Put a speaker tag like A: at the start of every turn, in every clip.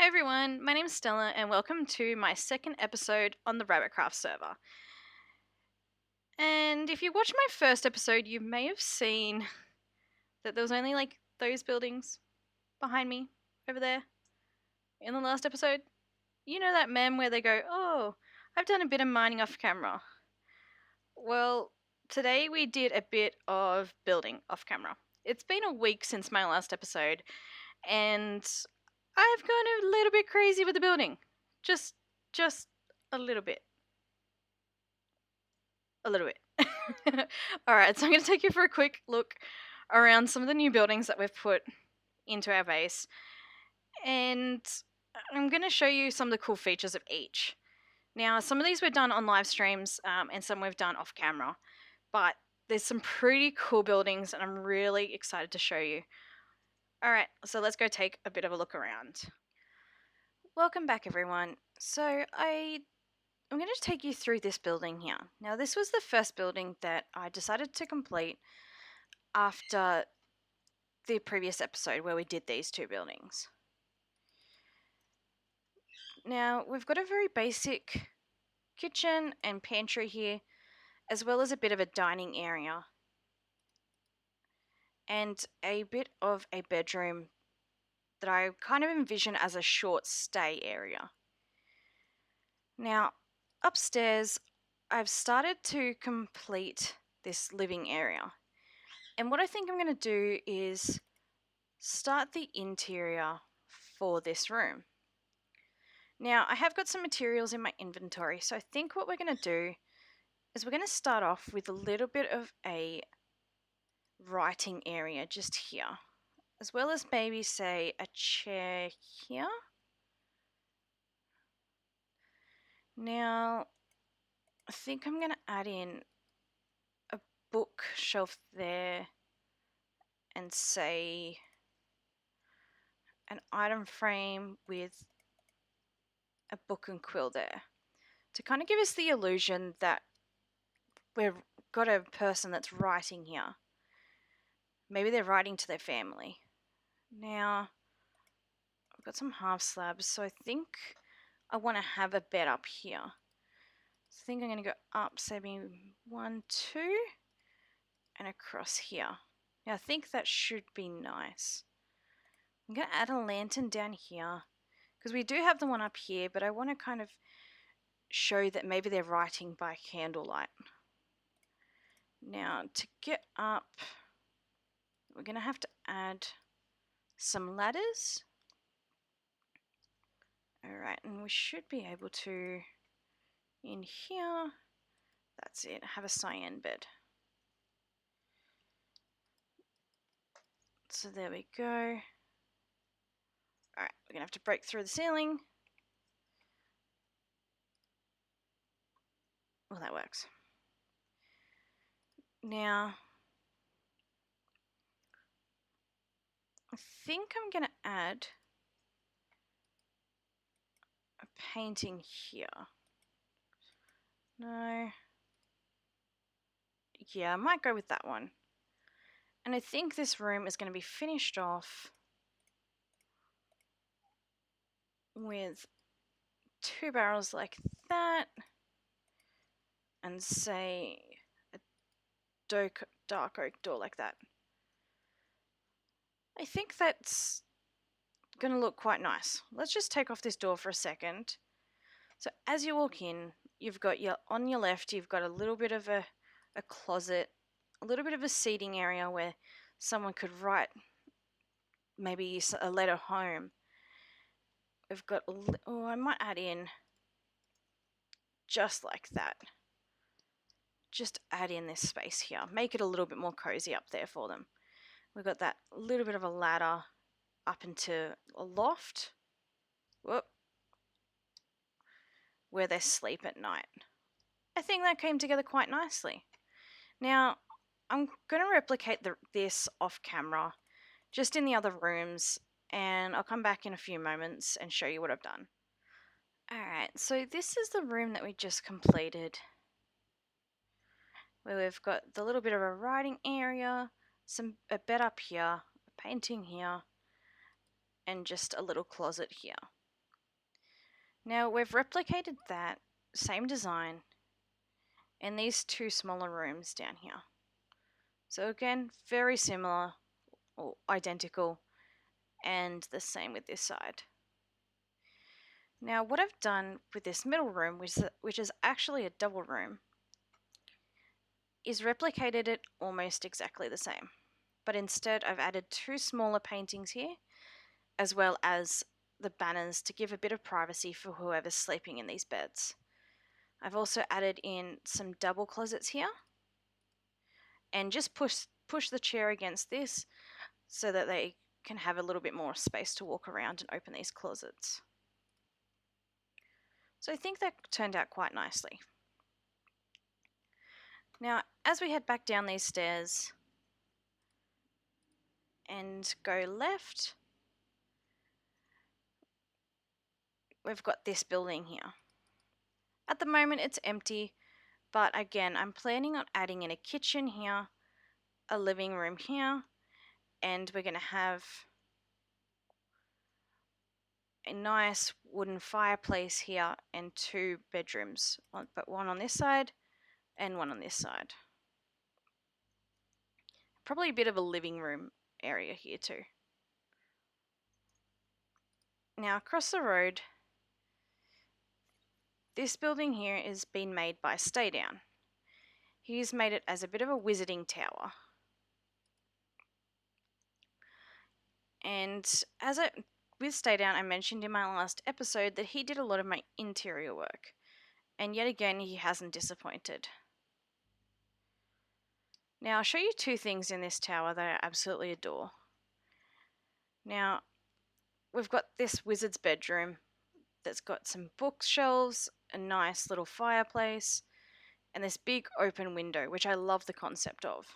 A: Hi everyone, my name is Stella and welcome to my second episode on the RabbitCraft server. And if you watched my first episode, you may have seen that there was only like those buildings behind me over there in the last episode. You know that meme where they go, "Oh, I've done a bit of mining off camera." Well, today we did a bit of building off camera. It's been a week since my last episode, and I've gone a little bit crazy with the building. Just a little bit. A little bit. Alright, so I'm going to take you for a quick look around some of the new buildings that we've put into our base. And I'm going to show you some of the cool features of each. Now, some of these were done on live streams and some we've done off camera. But there's some pretty cool buildings and I'm really excited to show you. Alright, so let's go take a bit of a look around. Welcome back everyone. So I'm going to take you through this building here. Now this was the first building that I decided to complete after the previous episode where we did these two buildings. Now we've got a very basic kitchen and pantry here, as well as a bit of a dining area and a bit of a bedroom that I kind of envision as a short stay area. Now upstairs I've started to complete this living area, and what I think I'm going to do is start the interior for this room. Now I have got some materials in my inventory, so I think what we're going to do is we're going to start off with a little bit of a writing area just here, as well as maybe say a chair here. Now I think I'm going to add in a bookshelf there and say an item frame with a book and quill there to kind of give us the illusion that we've got a person that's writing here. Maybe they're writing to their family. Now I've got some half slabs, so I think I want to have a bed up here. So I think I'm going to go up, say maybe 1, 2 and across here. Now I think that should be nice. I'm going to add a lantern down here because we do have the one up here, but I want to kind of show that maybe they're writing by candlelight. Now to get up, we're going to have to add some ladders. Alright, and we should be able to, in here, that's it, have a cyan bed. So there we go. Alright, we're going to have to break through the ceiling. Well, that works. Now, I think I'm going to add a painting here. No. Yeah, I might go with that one. And I think this room is going to be finished off with 2 barrels like that. And say a dark oak door like that. I think that's going to look quite nice. Let's just take off this door for a second. So as you walk in, you've got on your left, you've got a little bit of a closet, a little bit of a seating area where someone could write maybe a letter home. We've got, oh, I might add in just like that. Just add in this space here. Make it a little bit more cozy up there for them. We've got that little bit of a ladder up into a loft. Whoop. Where they sleep at night. I think that came together quite nicely. Now, I'm going to replicate this off camera, just in the other rooms, and I'll come back in a few moments and show you what I've done. Alright, so this is the room that we just completed, where we've got the little bit of a writing area, a bed up here, a painting here, and just a little closet here. Now we've replicated that same design in these two smaller rooms down here. So again, very similar or identical, and the same with this side. Now what I've done with this middle room, which is actually a double room, is replicated it almost exactly the same. But instead I've added two smaller paintings here, as well as the banners to give a bit of privacy for whoever's sleeping in these beds. I've also added in some double closets here, and just push the chair against this so that they can have a little bit more space to walk around and open these closets. So I think that turned out quite nicely. Now, as we head back down these stairs and go left, we've got this building here. At the moment it's empty, but again, I'm planning on adding in a kitchen here, a living room here, and we're going to have a nice wooden fireplace here and two bedrooms, but one on this side and one on this side. Probably a bit of a living room area here too. Now across the road, this building here is being made by Stay Down. He's made it as a bit of a wizarding tower. And with Stay Down, I mentioned in my last episode that he did a lot of my interior work. And yet again, he hasn't disappointed. Now I'll show you two things in this tower that I absolutely adore. Now, we've got this wizard's bedroom that's got some bookshelves, a nice little fireplace, and this big open window, which I love the concept of.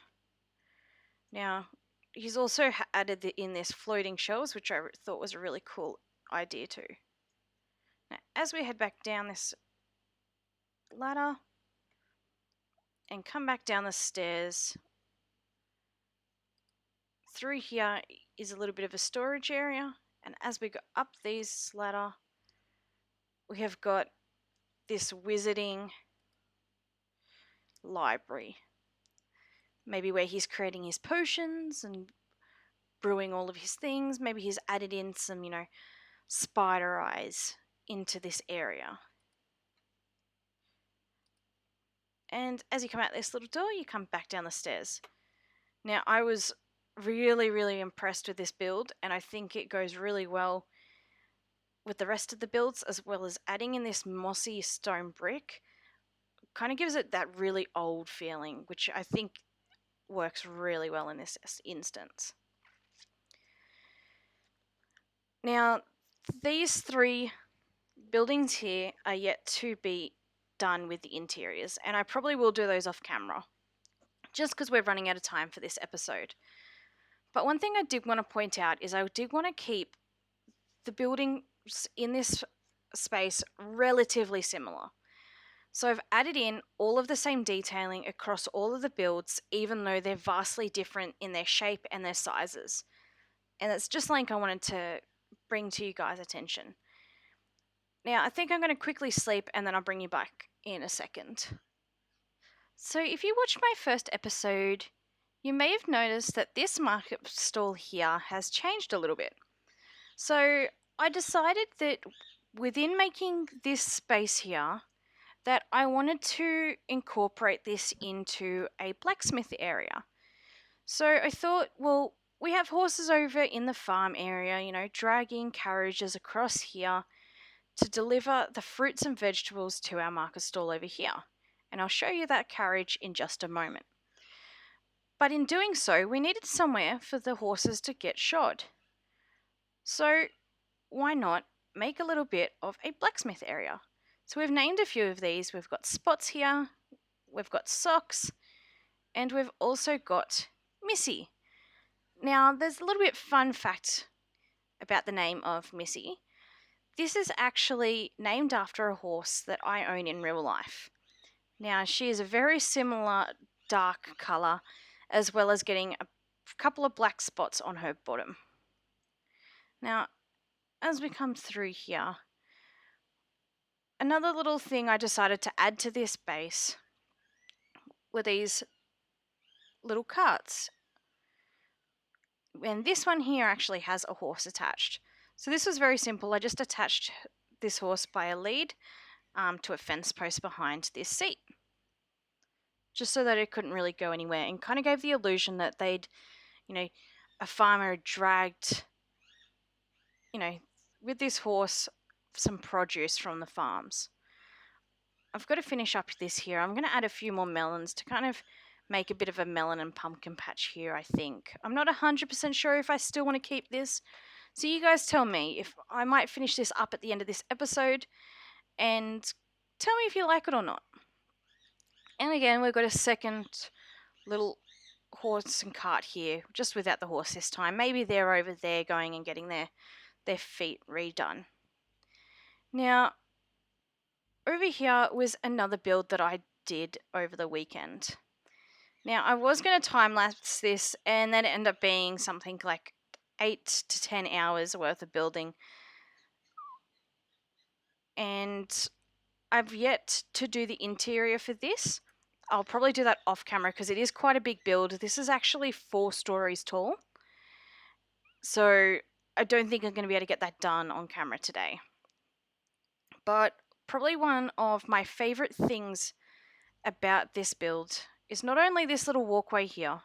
A: Now, he's also added in this floating shelves, which I thought was a really cool idea too. Now, as we head back down this ladder and come back down the stairs, through here is a little bit of a storage area, and as we go up this ladder, we have got this wizarding library. Maybe where he's creating his potions and brewing all of his things. Maybe he's added in some, spider eyes into this area. And as you come out this little door, you come back down the stairs. Now, I was really, really impressed with this build, and I think it goes really well with the rest of the builds, as well as adding in this mossy stone brick. Kind of gives it that really old feeling, which I think works really well in this instance. Now, these three buildings here are yet to be done with the interiors, and I probably will do those off camera, just because we're running out of time for this episode. But one thing I did want to point out is I did want to keep the buildings in this space relatively similar. So I've added in all of the same detailing across all of the builds, even though they're vastly different in their shape and their sizes. And it's just like I wanted to bring to you guys' attention. Now, I think I'm going to quickly sleep and then I'll bring you back in a second. So if you watched my first episode, you may have noticed that this market stall here has changed a little bit. So I decided that within making this space here, that I wanted to incorporate this into a blacksmith area. So I thought, well, we have horses over in the farm area, dragging carriages across here to deliver the fruits and vegetables to our market stall over here. And I'll show you that carriage in just a moment. But in doing so, we needed somewhere for the horses to get shod. So why not make a little bit of a blacksmith area? So we've named a few of these. We've got Spots here, we've got Socks, and we've also got Missy. Now, there's a little bit fun fact about the name of Missy. This is actually named after a horse that I own in real life. Now, she is a very similar dark colour, as well as getting a couple of black spots on her bottom. Now, as we come through here, another little thing I decided to add to this base were these little carts. And this one here actually has a horse attached. So this was very simple. I just attached this horse by a lead to a fence post behind this seat, just so that it couldn't really go anywhere, and kind of gave the illusion that they'd, a farmer dragged, with this horse, some produce from the farms. I've got to finish up this here. I'm going to add a few more melons to kind of make a bit of a melon and pumpkin patch here, I think. I'm not 100% sure if I still want to keep this. So you guys tell me if I might finish this up at the end of this episode, and tell me if you like it or not. And again, we've got a second little horse and cart here, just without the horse this time. Maybe they're over there going and getting their feet redone. Now, over here was another build that I did over the weekend. Now, I was going to time-lapse this, and then it ended up being something like 8 to 10 hours worth of building. And I've yet to do the interior for this. I'll probably do that off camera because it is quite a big build. This is actually 4 stories tall. So I don't think I'm going to be able to get that done on camera today. But probably one of my favorite things about this build is not only this little walkway here,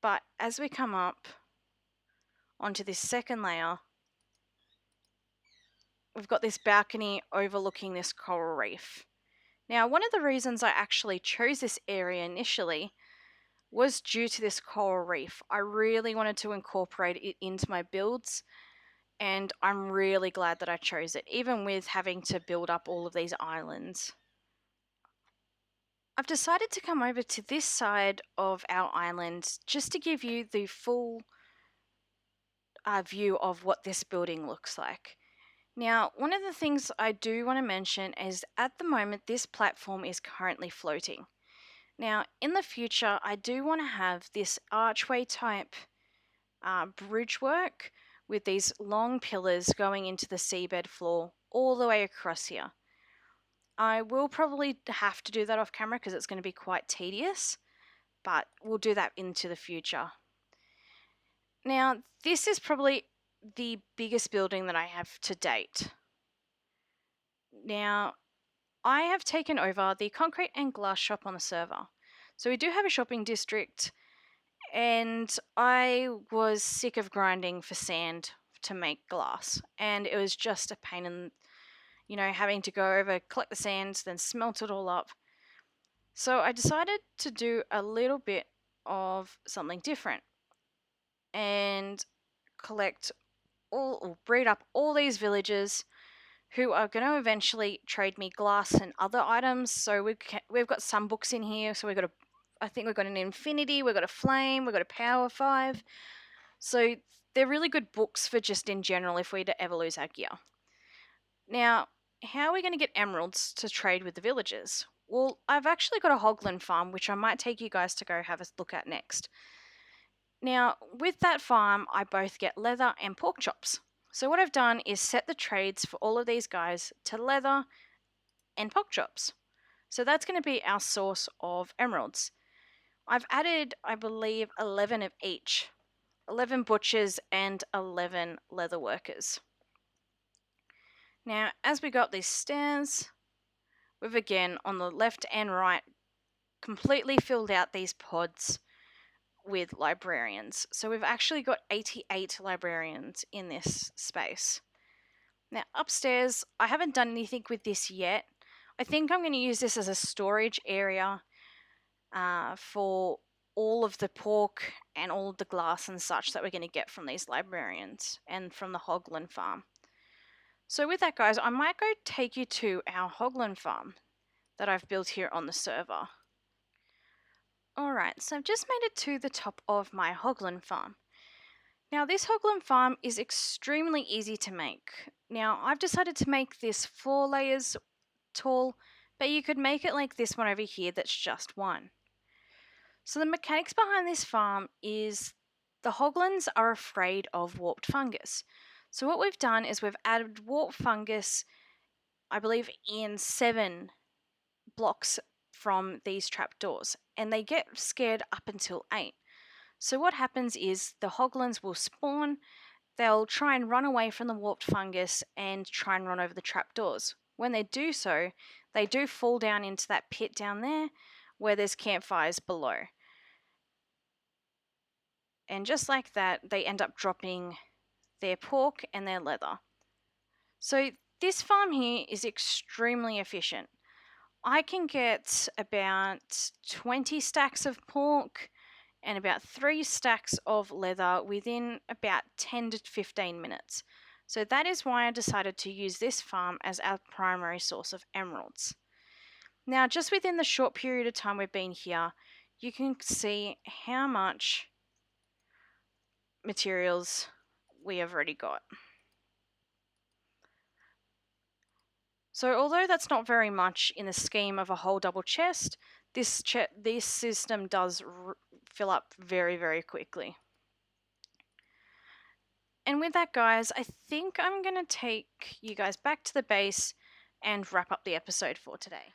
A: but as we come up onto this second layer, we've got this balcony overlooking this coral reef. Now, one of the reasons I actually chose this area initially was due to this coral reef. I really wanted to incorporate it into my builds, and I'm really glad that I chose it, even with having to build up all of these islands. I've decided to come over to this side of our island just to give you the full view of what this building looks like. Now, one of the things I do want to mention is at the moment this platform is currently floating. Now, in the future, I do want to have this archway type bridge work with these long pillars going into the seabed floor all the way across here. I will probably have to do that off camera because it's going to be quite tedious, but we'll do that into the future. Now, this is probably the biggest building that I have to date. Now, I have taken over the concrete and glass shop on the server. So we do have a shopping district, and I was sick of grinding for sand to make glass, and it was just a pain in, having to go over, collect the sand, then smelt it all up. So I decided to do a little bit of something different and breed up all these villagers who are going to eventually trade me glass and other items. So we've got some books in here. So I think we've got an Infinity, we've got a Flame, we've got a Power 5. So they're really good books for just in general if we ever lose our gear. Now, how are we going to get emeralds to trade with the villagers? Well, I've actually got a Hogland Farm, which I might take you guys to go have a look at next. Now, with that farm, I both get leather and pork chops. So what I've done is set the trades for all of these guys to leather and pork chops. So that's going to be our source of emeralds. I've added, I believe, 11 of each. 11 butchers and 11 leather workers. Now, as we got these stairs, we've again, on the left and right, completely filled out these pods with librarians. So we've actually got 88 librarians in this space. Now upstairs, I haven't done anything with this yet. I think I'm going to use this as a storage area for all of the pork and all of the glass and such that we're going to get from these librarians and from the Hogland Farm. So with that, guys, I might go take you to our Hogland Farm that I've built here on the server. Alright, so I've just made it to the top of my Hogland Farm. Now this Hogland Farm is extremely easy to make. Now I've decided to make this 4 layers tall, but you could make it like this one over here that's just 1. So the mechanics behind this farm is the Hoglands are afraid of warped fungus. So what we've done is we've added warped fungus I believe, in 7 blocks from these trapdoors, and they get scared up until 8. So what happens is the Hoglands will spawn, they'll try and run away from the warped fungus and try and run over the trapdoors. When they do so, they do fall down into that pit down there where there's campfires below. And just like that, they end up dropping their pork and their leather. So this farm here is extremely efficient. I can get about 20 stacks of pork and about 3 stacks of leather within about 10 to 15 minutes. So that is why I decided to use this farm as our primary source of emeralds. Now, just within the short period of time we've been here, you can see how much materials we have already got. So although that's not very much in the scheme of a whole double chest, this system does fill up very, very quickly. And with that, guys, I think I'm going to take you guys back to the base and wrap up the episode for today.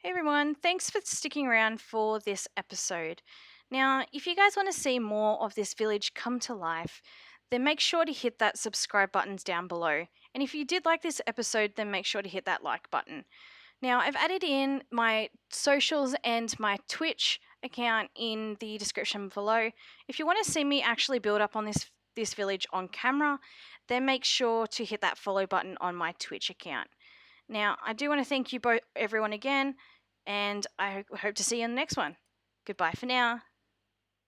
A: Hey everyone, thanks for sticking around for this episode. Now, if you guys want to see more of this village come to life, then make sure to hit that subscribe buttons down below. And if you did like this episode, then make sure to hit that like button. Now, I've added in my socials and my Twitch account in the description below. If you want to see me actually build up on this village on camera, then make sure to hit that follow button on my Twitch account. Now, I do want to thank you everyone again, and I hope to see you in the next one. Goodbye for now.